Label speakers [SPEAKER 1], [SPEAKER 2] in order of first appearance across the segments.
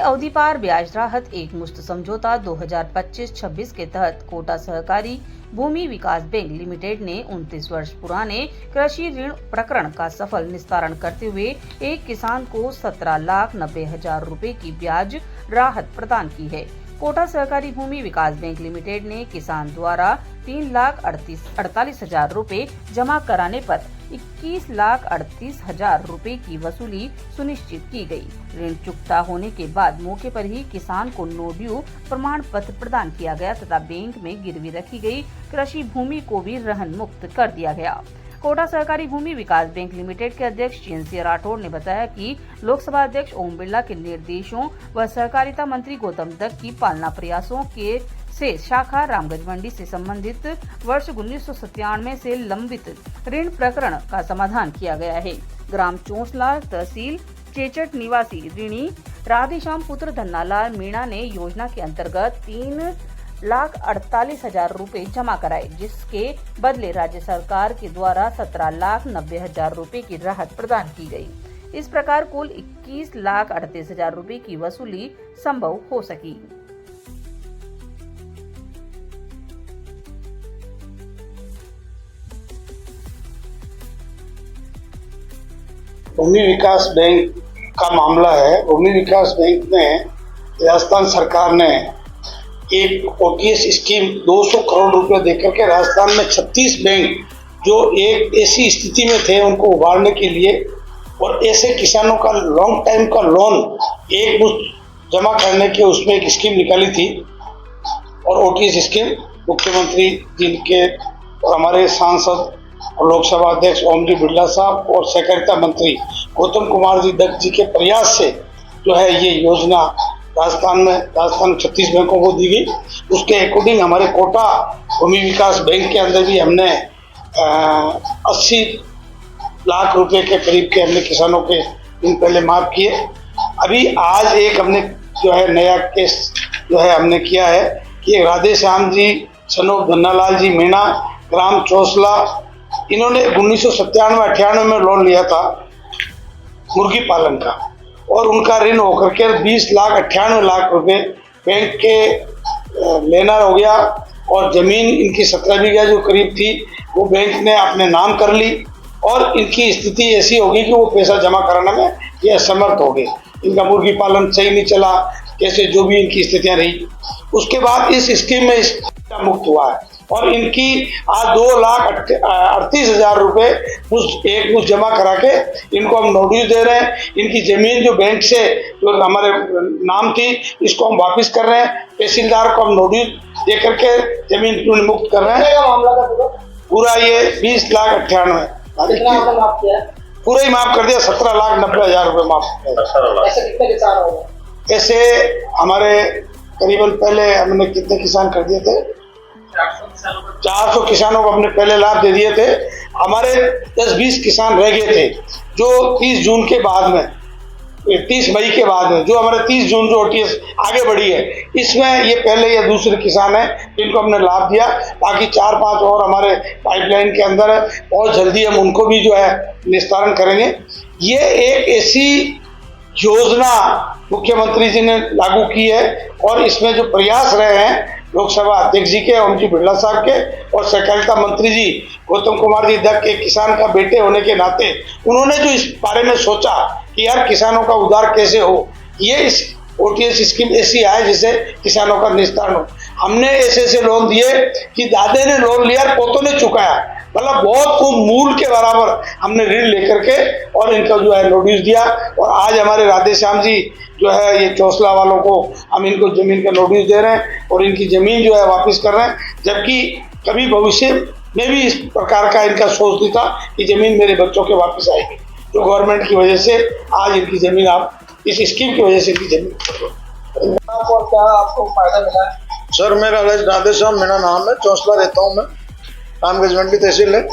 [SPEAKER 1] अवधि पार ब्याज राहत एक मुश्त समझौता 2025-26 के तहत कोटा सहकारी भूमि विकास बैंक लिमिटेड ने 29 वर्ष पुराने कृषि ऋण प्रकरण का सफल निस्तारण करते हुए एक किसान को 17,90,000 रुपए की ब्याज राहत प्रदान की है। कोटा सहकारी भूमि विकास बैंक लिमिटेड ने किसान द्वारा 3,48,000 रुपए जमा कराने पर 21,38,000 रुपए की वसूली सुनिश्चित की गई। ऋण चुकता होने के बाद मौके पर ही किसान को नो ड्यू प्रमाण पत्र प्रदान किया गया तथा बैंक में गिरवी रखी गई कृषि भूमि को भी रहन मुक्त कर दिया गया। कोटा सहकारी भूमि विकास बैंक लिमिटेड के अध्यक्ष चिंसी राठौड़ ने बताया कि लोकसभा अध्यक्ष ओम बिरला के निर्देशों व सहकारिता मंत्री गौतम दत्त की पालना प्रयासों के से शाखा रामगंज मंडी से संबंधित वर्ष 1997 से लंबित ऋण प्रकरण का समाधान किया गया है। ग्राम चोंसला तहसील चेचट निवासी ऋणी राधेश्याम पुत्र धन्नालाल मीणा ने योजना के अंतर्गत 3,48,000 रुपए जमा कराए, जिसके बदले राज्य सरकार के द्वारा 17,90,000 रुपए की राहत प्रदान की गई। इस प्रकार कुल 21,38,000 रुपए की वसूली संभव हो सकी।
[SPEAKER 2] भूमि विकास बैंक का मामला है। भूमि विकास बैंक में राजस्थान सरकार ने एक ओटीएस स्कीम 200 करोड़ रुपए देकर के राजस्थान में 36 बैंक जो एक ऐसी स्थिति में थे उनको उभारने के लिए और ऐसे किसानों का लॉन्ग टाइम का लोन एक मुश्त जमा करने के उसमें एक स्कीम निकाली थी। और ओटीएस स्कीम मुख्यमंत्री जी के और हमारे सांसद और लोकसभा अध्यक्ष ओम बिरला साहब और सहकारिता मंत्री गौतम कुमार जी दत्त जी के प्रयास से जो है ये योजना राजस्थान 36 बैंकों को दी गई। उसके अकॉर्डिंग हमारे कोटा भूमि विकास बैंक के अंदर भी हमने 80 लाख रुपए के करीब के हमने किसानों के दिन पहले माफ किए। अभी आज एक हमने जो है नया केस जो है हमने किया है कि राधेश्याम जी सनोप धन्नालाल जी मीणा ग्राम चोंसला इन्होंने 1997-98 में लोन लिया था मुर्गी पालन का और उनका ऋण होकर के 20,98,00,000 रुपए बैंक के लेना हो गया और जमीन इनकी 17 बीघा जो करीब थी वो बैंक ने अपने नाम कर ली और इनकी स्थिति ऐसी हो गई कि वो पैसा जमा कराने में ये असमर्थ हो गए। इनका मुर्गी पालन सही नहीं चला, कैसे जो भी इनकी स्थितियां रही। उसके बाद इस स्कीम में मुक्त हुआ है और इनकी आज 2,38,000 रुपए एक मुश्त जमा करा के इनको हम नोटिस दे रहे हैं। इनकी जमीन जो बैंक से जो हमारे नाम थी इसको हम वापस कर रहे हैं। तहसीलदार को हम नोटिस दे करके जमीन मुक्त कर रहे हैं। पूरा ये 20,98,000 पूरा ही माफ कर दिया। 17,90,000 रुपए माफ। ऐसे हमारे करीबन पहले हमने कितने किसान कर दिए थे 400 किसानों को हमने पहले लाभ दे दिए थे। हमारे 10-20 किसान रह गए थे जो 30 जून के बाद में 30 मई के बाद में जो हमारे 30 जून जो ओटीएस आगे बढ़ी है इसमें ये पहले या दूसरे किसान हैं जिनको हमने लाभ दिया। बाकी 4-5 और हमारे पाइपलाइन के अंदर है, बहुत जल्दी हम उनको भी जो है निस्तारण करेंगे। ये एक ऐसी योजना मुख्यमंत्री जी ने लागू की है और इसमें जो प्रयास रहे हैं लोकसभा अध्यक्ष जी के ओम बिरला साहब के और सहकारिता मंत्री जी गौतम कुमार जी दत्त के किसान का बेटे होने के नाते उन्होंने जो इस बारे में सोचा कि यार किसानों का उद्धार कैसे हो, ये इस ओटीएस स्कीम ऐसी आए जिससे किसानों का निस्तारण हो। हमने ऐसे लोन दिए कि दादे ने लोन लिया पोतों ने चुकाया, मतलब बहुत खूब मूल के बराबर हमने ऋण लेकर के और इनका जो है नोटिस दिया। और आज हमारे राधेश्याम जी जो है ये चोंसला वालों को हम इनको जमीन का नोटिस दे रहे हैं और इनकी जमीन जो है वापस कर रहे हैं, जबकि कभी भविष्य में भी इस प्रकार का इनका सोच नहीं था कि जमीन मेरे बच्चों के वापस आएगी। तो गवर्नमेंट की वजह से आज इनकी जमीन आप इस स्कीम की वजह से इनकी जमीन
[SPEAKER 3] और क्या आपको फायदा मिला है?
[SPEAKER 4] सर मेरा राधेश्याम मेरा नाम है, चोंसला रहता हूँ मैं, रामगंज मंडी तहसील है।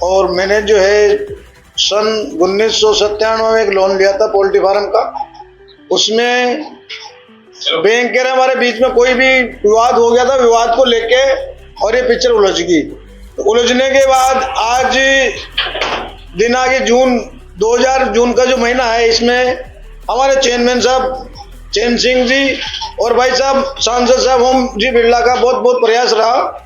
[SPEAKER 4] और मैंने जो है सन 1997 में एक लोन लिया था पोल्ट्री फार्म का। उसमें बैंक के हमारे बीच में कोई भी विवाद हो गया था, विवाद को लेके और ये पिक्चर उलझ गई। तो उलझने के बाद आज दिन आगे 2000 जून का जो महीना है इसमें हमारे चेयरमैन साहब चैन सिंह जी और भाई साहब सांसद साहब ओम जी बिरला का बहुत बहुत प्रयास रहा।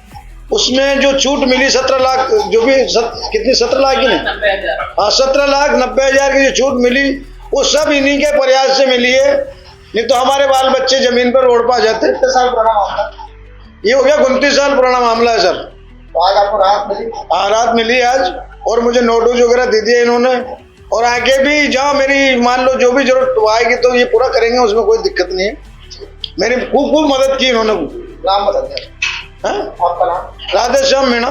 [SPEAKER 4] उसमें जो छूट मिली 17 लाख, जो भी कितनी 17 लाख की नहीं,
[SPEAKER 3] 90,000।
[SPEAKER 4] हाँ 17,90,000 की जो छूट मिली वो सब इन्हीं के प्रयास से मिली है, नहीं तो हमारे बाल बच्चे जमीन पर रोड पा जाते।
[SPEAKER 3] कितने साल पुराना मामला?
[SPEAKER 4] ये हो गया 29 साल पुराना मामला है सर।
[SPEAKER 3] तो आज आपको राहत मिली?
[SPEAKER 4] हाँ राहत मिली आज, और मुझे नोटिस वगैरह दे दिए इन्होंने, और आगे भी जहाँ मेरी मान लो जो भी जरूरत आएगी तो ये पूरा करेंगे, उसमें कोई दिक्कत नहीं है। मेरी खूब मदद की इन्होंने।
[SPEAKER 3] नाम बता दें
[SPEAKER 4] हाँ?
[SPEAKER 3] आपका नाम?
[SPEAKER 4] राधे श्याम मीणा।